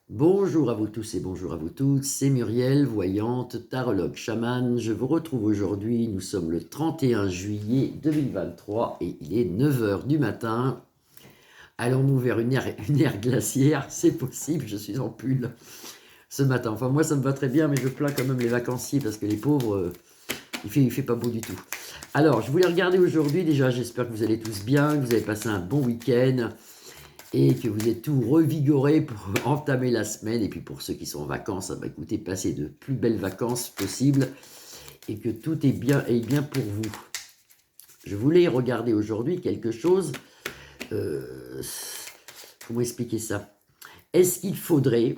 Bonjour à vous tous et bonjour à vous toutes, c'est Muriel, voyante, tarologue, chamane. Je vous retrouve aujourd'hui, nous sommes le 31 juillet 2023 et il est 9 heures du matin. Allons-nous vers une ère glaciaire? C'est possible, je suis en pull ce matin. Enfin moi ça me va très bien, mais je plains quand même les vacanciers parce que les pauvres, il fait pas beau du tout. Alors je voulais regarder aujourd'hui, déjà j'espère que vous allez tous bien, que vous avez passé un bon week-end et que vous êtes tout revigorés pour entamer la semaine. Et puis pour ceux qui sont en vacances, bah écoutez, passez de plus belles vacances possibles et que tout est bien pour vous. Je voulais regarder aujourd'hui quelque chose. euh, Comment expliquer ça? Est-ce qu'il faudrait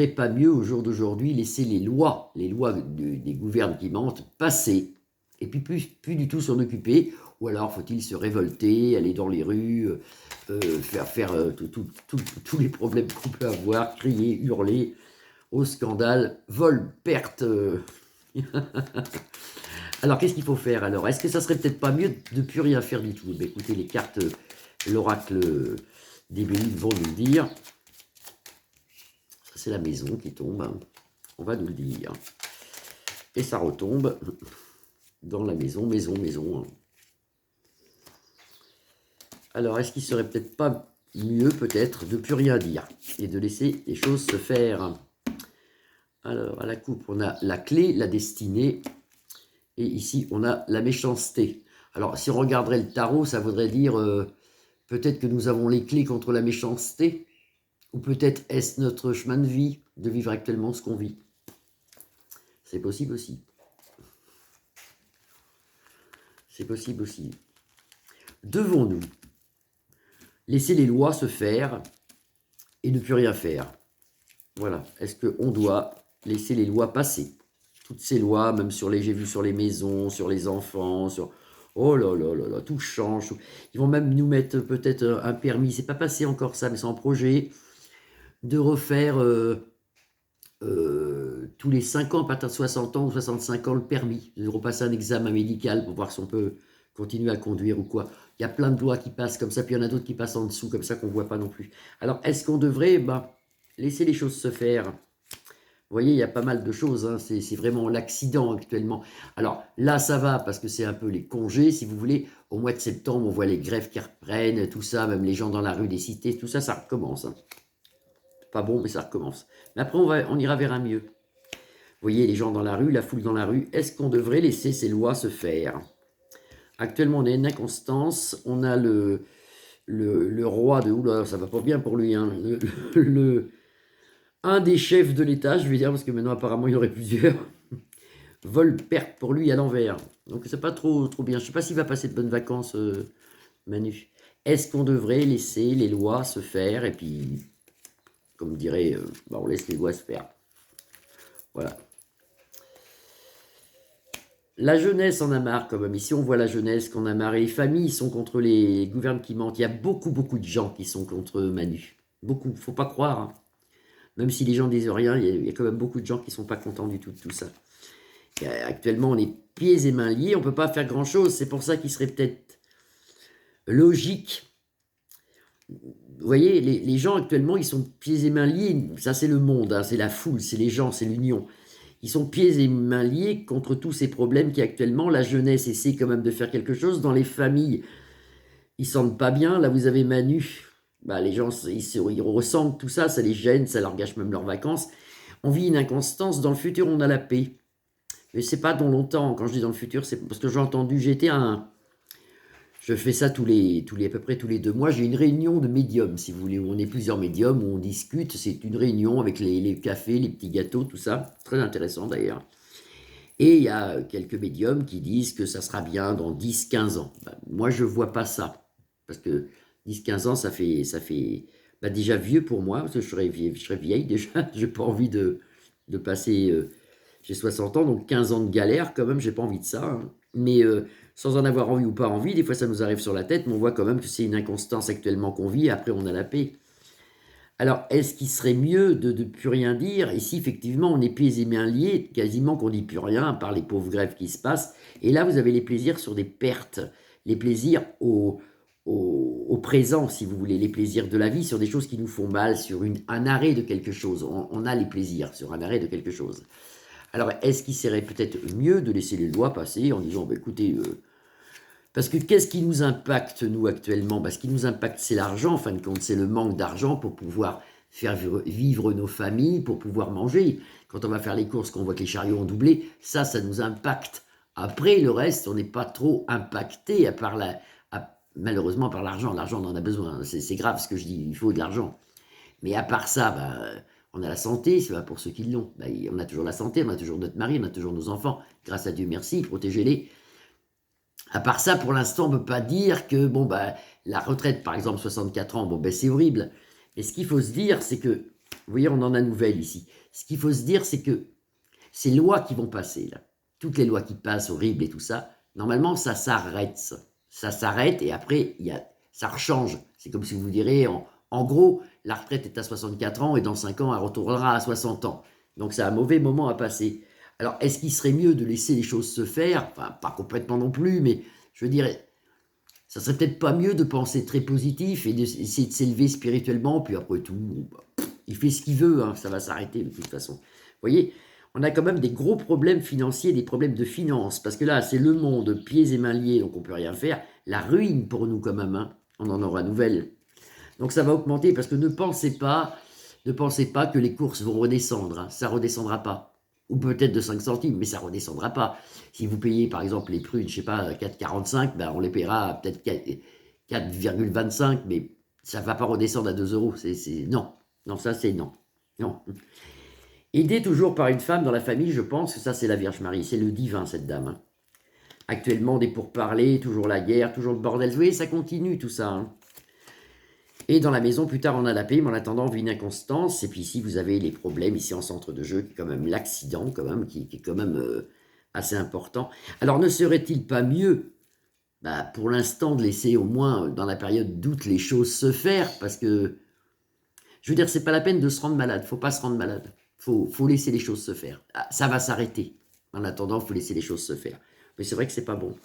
pas mieux au jour d'aujourd'hui laisser les lois des gouvernements passer et puis plus du tout s'en occuper? Ou alors faut-il se révolter, aller dans les rues, faire tous les problèmes qu'on peut avoir, crier, hurler au scandale, vol, perte. Alors qu'est-ce qu'il faut faire alors? Est-ce que ça serait peut-être pas mieux de ne plus rien faire du tout? Ben, écoutez, les cartes, l'oracle des Bélides vont nous le dire. Ça c'est la maison qui tombe, hein. On va nous le dire. Et ça retombe dans la maison, maison. Alors, est-ce qu'il serait peut-être pas mieux, peut-être, de plus rien dire et de laisser les choses se faire? Alors, à la coupe, on a la clé, la destinée, et ici, on a la méchanceté. Alors, si on regarderait le tarot, ça voudrait dire peut-être que nous avons les clés contre la méchanceté, ou peut-être est-ce notre chemin de vie, de vivre actuellement ce qu'on vit. C'est possible aussi. C'est possible aussi. Devons-nous laisser les lois se faire et ne plus rien faire? Voilà. Est-ce qu'on doit laisser les lois passer? Toutes ces lois, même sur les, j'ai vu sur les maisons, sur les enfants, sur... Oh là là là là, tout change. Ils vont même nous mettre peut-être un permis, c'est pas passé encore ça, mais c'est en projet, de refaire tous les 5 ans, à partir de 60 ans ou 65 ans, le permis, de repasser un examen médical pour voir si on peut continuer à conduire ou quoi. Il y a plein de lois qui passent comme ça, puis il y en a d'autres qui passent en dessous, comme ça qu'on ne voit pas non plus. Alors, est-ce qu'on devrait laisser les choses se faire? Vous voyez, il y a pas mal de choses, hein. C'est vraiment l'accident actuellement. Alors là, ça va parce que c'est un peu les congés, si vous voulez. Au mois de septembre, on voit les grèves qui reprennent, tout ça, même les gens dans la rue des cités, tout ça, ça recommence, hein. Pas bon, mais ça recommence. Mais après, on ira vers un mieux. Vous voyez, les gens dans la rue, la foule dans la rue, est-ce qu'on devrait laisser ces lois se faire? Actuellement, on a une inconstance, on a le roi de... Oula, ça va pas bien pour lui, hein. Un des chefs de l'État, je vais dire, parce que maintenant apparemment il y en aurait plusieurs, vol perte pour lui à l'envers. Donc c'est pas trop bien. Je sais pas s'il va passer de bonnes vacances, Manu. Est-ce qu'on devrait laisser les lois se faire et puis, comme dirait, on laisse les lois se faire. Voilà. La jeunesse en a marre quand même. Ici on voit la jeunesse qu'on a marre. Et les familles sont contre les gouvernements qui mentent. Il y a beaucoup de gens qui sont contre Manu. Beaucoup, faut pas croire, hein. Même si les gens disent rien, il y a quand même beaucoup de gens qui sont pas contents du tout de tout ça. Actuellement, on est pieds et mains liés, on ne peut pas faire grand-chose. C'est pour ça qu'il serait peut-être logique. Vous voyez, les gens actuellement, ils sont pieds et mains liés. Ça, c'est le monde, hein, c'est la foule, c'est les gens, c'est l'union. Ils sont pieds et mains liés contre tous ces problèmes qui actuellement, la jeunesse essaie quand même de faire quelque chose. Dans les familles, ils sentent pas bien. Là, vous avez Manu. Les gens, ils ressentent tout ça, ça les gêne, ça leur gâche même leurs vacances. On vit une inconstance. Dans le futur, on a la paix. Mais c'est pas dans longtemps. Quand je dis dans le futur, c'est parce que j'ai entendu, je fais ça à peu près tous les 2 mois. J'ai une réunion de médiums, si vous voulez, où on est plusieurs médiums, où on discute. C'est une réunion avec les cafés, les petits gâteaux, tout ça. Très intéressant d'ailleurs. Et il y a quelques médiums qui disent que ça sera bien dans 10-15 ans. Moi, je vois pas ça. Parce que 10-15 ans, ça fait déjà vieux pour moi, parce que je serais vieille déjà. J'ai pas envie de passer. J'ai 60 ans, donc 15 ans de galère, quand même, j'ai pas envie de ça, hein. Mais sans en avoir envie ou pas envie, des fois ça nous arrive sur la tête, mais on voit quand même que c'est une inconstance actuellement qu'on vit, après on a la paix. Alors, est-ce qu'il serait mieux de ne plus rien dire? Ici, effectivement, on est pieds et mains liés, quasiment qu'on ne dit plus rien, à part les pauvres grèves qui se passent. Et là, vous avez les plaisirs sur des pertes, les plaisirs au présent, si vous voulez, les plaisirs de la vie, sur des choses qui nous font mal, sur un arrêt de quelque chose. On a les plaisirs sur un arrêt de quelque chose. Alors, est-ce qu'il serait peut-être mieux de laisser les lois passer en disant, bah, écoutez, parce que qu'est-ce qui nous impacte, nous, actuellement? Ce qui nous impacte, c'est l'argent, en fin de compte, c'est le manque d'argent pour pouvoir faire vivre nos familles, pour pouvoir manger. Quand on va faire les courses, qu'on voit que les chariots ont doublé, ça nous impacte. Après, le reste, on n'est pas trop impacté, à part malheureusement par l'argent. L'argent, on en a besoin. C'est grave ce que je dis, il faut de l'argent. Mais à part ça, on a la santé, c'est pas pour ceux qui l'ont. On a toujours la santé, on a toujours notre mari, on a toujours nos enfants. Grâce à Dieu, merci, protégez-les. À part ça, pour l'instant, on ne peut pas dire que la retraite, par exemple, 64 ans, c'est horrible. Mais ce qu'il faut se dire, c'est que, vous voyez, on en a nouvelle ici. Ce qu'il faut se dire, c'est que ces lois qui vont passer, là, toutes les lois qui passent, horribles et tout ça, normalement, ça s'arrête. Ça s'arrête et après, ça rechange. C'est comme si vous direz, en gros, la retraite est à 64 ans et dans 5 ans, elle retournera à 60 ans. Donc, c'est un mauvais moment à passer. Alors, est-ce qu'il serait mieux de laisser les choses se faire? Enfin, pas complètement non plus, mais je veux dire, ça serait peut-être pas mieux de penser très positif et d'essayer de s'élever spirituellement, puis après tout, il fait ce qu'il veut, hein, ça va s'arrêter de toute façon. Vous voyez, on a quand même des gros problèmes financiers, des problèmes de finances, parce que là, c'est le monde, pieds et mains liés, donc on peut rien faire. La ruine pour nous quand même, hein, on en aura nouvelle. Donc ça va augmenter, parce que ne pensez pas que les courses vont redescendre, hein, ça redescendra pas. Ou peut-être de 5 centimes, mais ça ne redescendra pas. Si vous payez par exemple les prunes, je ne sais pas, 4,45, on les paiera peut-être 4,25, mais ça ne va pas redescendre à 2 euros. Non, ça c'est non. Non. Aidée toujours par une femme dans la famille, je pense que ça c'est la Vierge Marie, c'est le divin cette dame. Hein. Actuellement des pourparlers, toujours la guerre, toujours le bordel. Vous voyez, ça continue tout ça. Hein. Et dans la maison, plus tard, on a la paix, mais en attendant, on vit une inconstance. Et puis ici, vous avez les problèmes, ici en centre de jeu, qui est quand même l'accident, quand même, qui est quand même assez important. Alors, ne serait-il pas mieux, pour l'instant, de laisser au moins, dans la période d'août, les choses se faire? Parce que, je veux dire, c'est pas la peine de se rendre malade. Faut pas se rendre malade. Faut laisser les choses se faire. Ça va s'arrêter. En attendant, il faut laisser les choses se faire. Mais c'est vrai que c'est pas bon.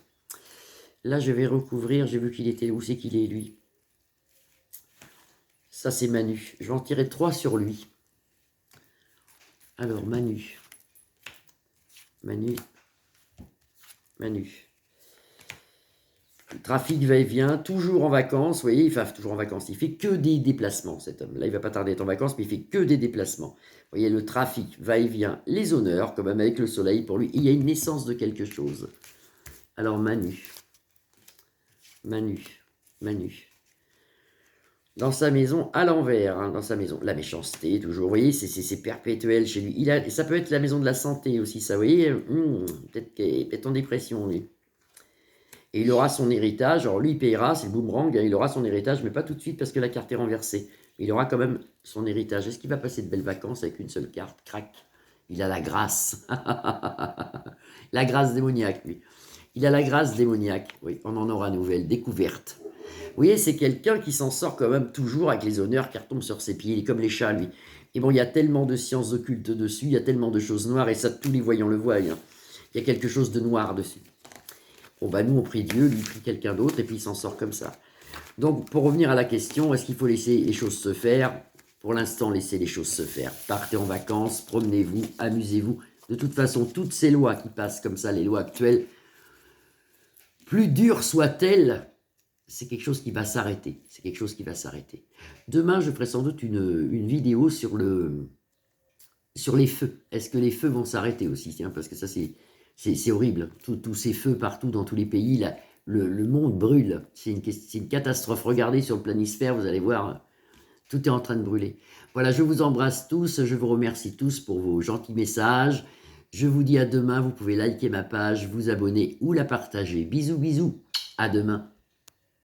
Là, je vais recouvrir. J'ai vu qu'il était... Où c'est qu'il est, lui? Ça, c'est Manu. Je vais en tirer 3 sur lui. Alors, Manu. Trafic va-et-vient, toujours en vacances. Vous voyez, il fait toujours en vacances. Il fait que des déplacements, cet homme. Là, il va pas tarder à être en vacances, mais il fait que des déplacements. Vous voyez, le trafic va-et-vient, les honneurs, quand même avec le soleil pour lui. Il y a une naissance de quelque chose. Alors, Manu. Dans sa maison, à l'envers, hein, dans sa maison. La méchanceté, toujours, vous voyez, c'est perpétuel chez lui. Ça peut être la maison de la santé aussi, ça, vous voyez, peut-être en dépression, lui. Et il aura son héritage, alors lui, il payera, c'est le boomerang, hein, il aura son héritage, mais pas tout de suite parce que la carte est renversée. Il aura quand même son héritage. Est-ce qu'il va passer de belles vacances avec une seule carte? Crac. Il a la grâce. La grâce démoniaque, lui. Il a la grâce démoniaque, oui, on en aura nouvelle, découverte. Vous voyez, c'est quelqu'un qui s'en sort quand même toujours avec les honneurs qui retombent sur ses pieds. Il est comme les chats, lui. Et bon, il y a tellement de sciences occultes dessus, il y a tellement de choses noires, et ça, tous les voyants le voient. Hein. Il y a quelque chose de noir dessus. Bon, nous, on prie Dieu, lui, prie quelqu'un d'autre, et puis il s'en sort comme ça. Donc, pour revenir à la question, est-ce qu'il faut laisser les choses se faire? Pour l'instant, laissez les choses se faire. Partez en vacances, promenez-vous, amusez-vous. De toute façon, toutes ces lois qui passent comme ça, les lois actuelles, plus dures soient-elles, c'est quelque chose qui va s'arrêter. C'est quelque chose qui va s'arrêter. Demain, je ferai sans doute une vidéo sur les feux. Est-ce que les feux vont s'arrêter aussi? Parce que ça, c'est horrible. Tous ces feux partout dans tous les pays, là, le monde brûle. C'est une catastrophe. Regardez sur le planisphère, vous allez voir, tout est en train de brûler. Voilà, je vous embrasse tous. Je vous remercie tous pour vos gentils messages. Je vous dis à demain. Vous pouvez liker ma page, vous abonner ou la partager. Bisous, bisous. À demain.